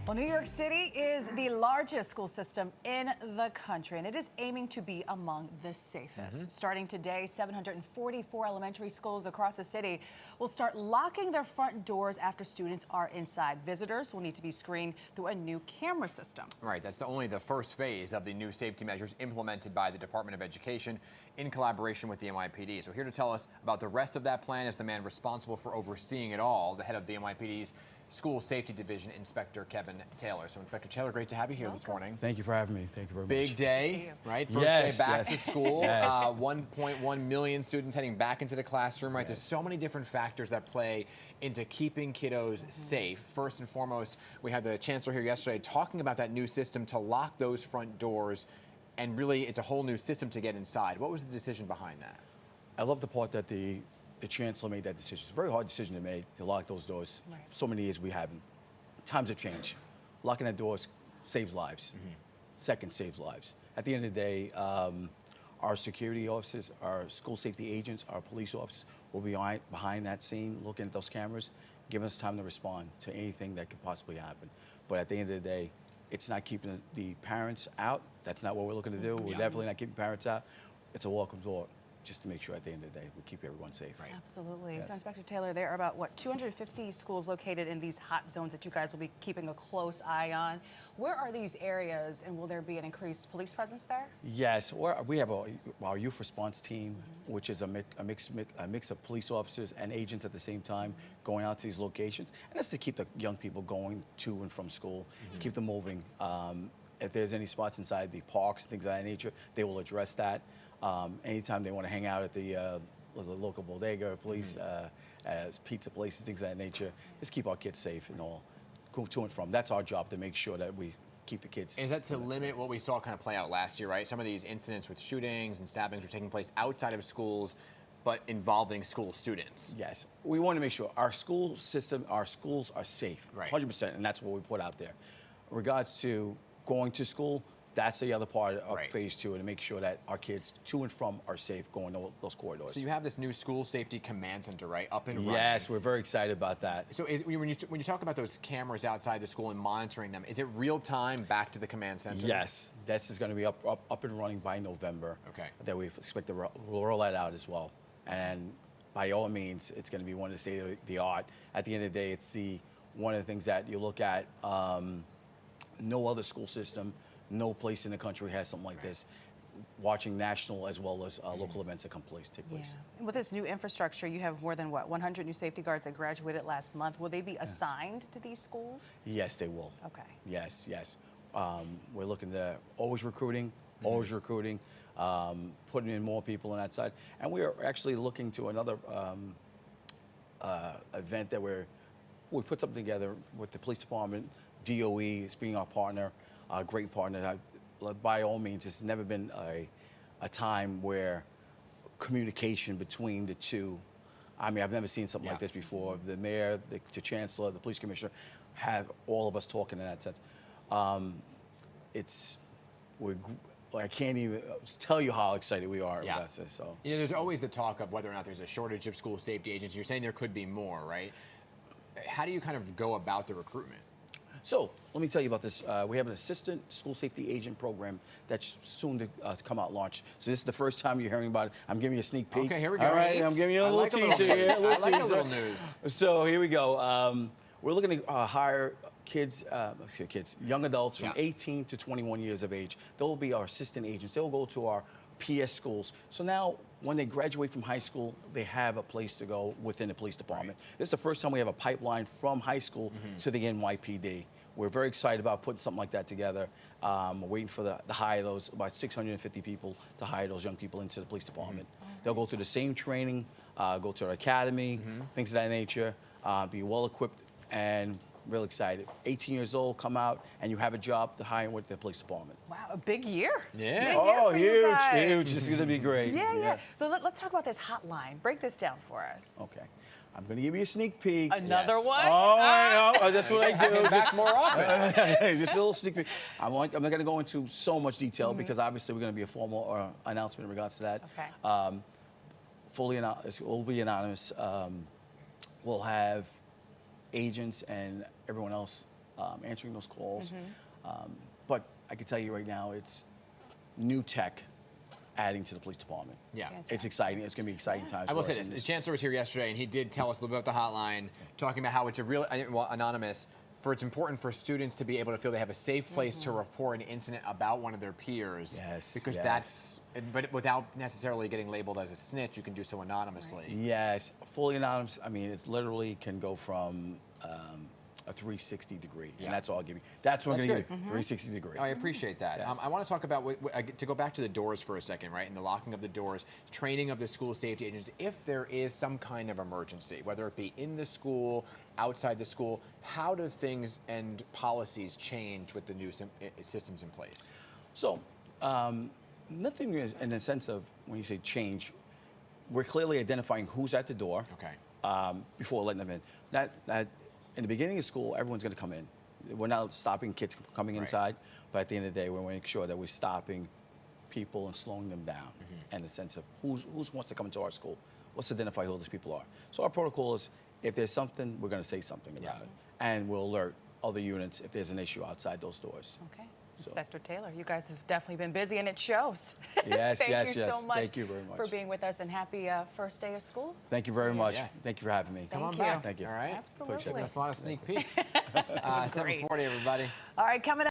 Well, New York City is the largest school system in the country, and it is aiming to be among the safest. Starting today, 744 elementary schools across the city will start locking their front doors after students are inside. Visitors will need to be screened through a new camera system. Right, that's only the first phase of the new safety measures implemented by the Department of Education in collaboration with the NYPD. So here to tell us about the rest of that plan is the man responsible for overseeing it all, the head of the NYPD's School Safety Division, Inspector Kevin Taylor. So, Inspector Taylor, great to have you here this morning. Thank you for having me. Thank you very much. Big day, right? First day back to school. 1.1 million students heading back into the classroom, right? There's so many different factors that play into keeping kiddos safe. First and foremost, we had the chancellor here yesterday talking about that new system to lock those front doors, and really it's a whole new system to get inside. What was the decision behind that? I love the part that the chancellor made that decision. It's a very hard decision to make, to lock those doors. So many years we haven't. Times have changed. Locking that doors saves lives. Second, saves lives. At the end of the day, our security officers, our school safety agents, our police officers will be behind that scene, looking at those cameras, giving us time to respond to anything that could possibly happen. But at the end of the day, it's not keeping the parents out. That's not what we're looking to do. We're definitely not keeping parents out. It's a welcome door, just to make sure at the end of the day we keep everyone safe. Right. Absolutely. So, Inspector Taylor, there are about, what, 250 schools located in these hot zones that you guys will be keeping a close eye on. Where are these areas, and will there be an increased police presence there? Yes. We have our youth response team, which is a mix of police officers and agents at the same time going out to these locations. And that's to keep the young people going to and from school, keep them moving. If there's any spots inside the parks, things of that nature, they will address that. Anytime they want to hang out at the local bodega, police, pizza places, things of that nature, just keep our kids safe and all, go to and from. That's our job, to make sure that we keep the kids. Is that to limit what we saw kind of play out last year, right? Some of these incidents with shootings and stabbings were taking place outside of schools, but involving school students. Yes. We want to make sure our school system, our schools are safe, 100%, and that's what we put out there. In regards to going to school, that's the other part of phase two, and to make sure that our kids to and from are safe going those corridors. So you have this new school safety command center, right, up and running? Yes, we're very excited about that. So when you talk about those cameras outside the school and monitoring them, is it real time back to the command center? Yes, that's going to be up and running by November. Okay. That we expect to roll that out as well. And by all means, it's going to be one of the state of the art. At the end of the day, it's one of the things that you look at. No other school system, no place in the country has something like this, watching national as well as local events that take place. And with this new infrastructure, you have more than, what, 100 new safety guards that graduated last month. Will they be assigned to these schools? Yes, they will. Okay. Yes, yes. We're looking to always recruiting, putting in more people on that side. And we are actually looking to another event that we put something together with the police department. DOE is being our partner, a great partner. By all means, it's never been a time where communication between the two. I mean, I've never seen something like this before. The mayor, the chancellor, the police commissioner, have all of us talking in that sense. I can't even tell you how excited we are about this. So, you know, there's always the talk of whether or not there's a shortage of school safety agents. You're saying there could be more, right? How do you kind of go about the recruitment? So let me tell you about this. We have an assistant school safety agent program that's soon to come out launch. So this is the first time you're hearing about it. I'm giving you a sneak peek. Okay, here we go. All right, I'm giving you a little teaser here. I like a little news. So here we go. We're looking to hire young adults from 18 to 21 years of age. They'll be our assistant agents. They'll go to our PS schools. So now, when they graduate from high school, they have a place to go within the police department. This is the first time we have a pipeline from high school to the NYPD. We're very excited about putting something like that together. We're waiting for the hire those, about 650 people to hire those young people into the police department. They'll go through the same training, go to our academy, things of that nature, be well equipped, and real excited. 18 years old, come out, and you have a job to hire with the police department. Wow, a big year. Yeah. Big year for you huge. This is going to be great. Yeah. But let's talk about this hotline. Break this down for us. Okay. I'm going to give you a sneak peek. Another one? Oh, I know. That's what I do. Just more often. Just a little sneak peek. I'm not going to go into so much detail because obviously we're going to be a formal announcement in regards to that. Okay. It will be anonymous. We'll have agents and everyone else answering those calls. But I can tell you right now, it's new tech adding to the police department. Yeah. It's exciting. It's going to be exciting times. I will say this. The chancellor was here yesterday, and he did tell us a little bit about the hotline, talking about how it's a real, well, anonymous, it's important for students to be able to feel they have a safe place to report an incident about one of their peers. Yes. Because that's, but without necessarily getting labeled as a snitch, you can do so anonymously. Yes, fully anonymous. I mean, it's literally can go from a 360 degree, and that's all I'll give you. That's what I'm going to give you, 360 degree. I appreciate that. Yes. I want to talk about, to go back to the doors for a second, right, and the locking of the doors, training of the school safety agents. If there is some kind of emergency, whether it be in the school, outside the school, how do things and policies change with the new systems in place? So, nothing is in the sense of when you say change, we're clearly identifying who's at the door before letting them in. That in the beginning of school, everyone's going to come in. We're not stopping kids from coming inside, but at the end of the day, we're making sure that we're stopping people and slowing them down in the sense of who wants to come into our school. Let's identify who those people are. So our protocol is, if there's something, we're going to say something about it. And we'll alert other units if there's an issue outside those doors. Okay. Inspector Taylor, you guys have definitely been busy, and it shows. Yes, Thank you so much. Thank you very much for being with us, and happy first day of school. Thank you very much. Thank you for having me. Come on you. back. Thank you. All right. Absolutely. That's a lot of sneak peeks. 7:40, everybody. All right, coming up.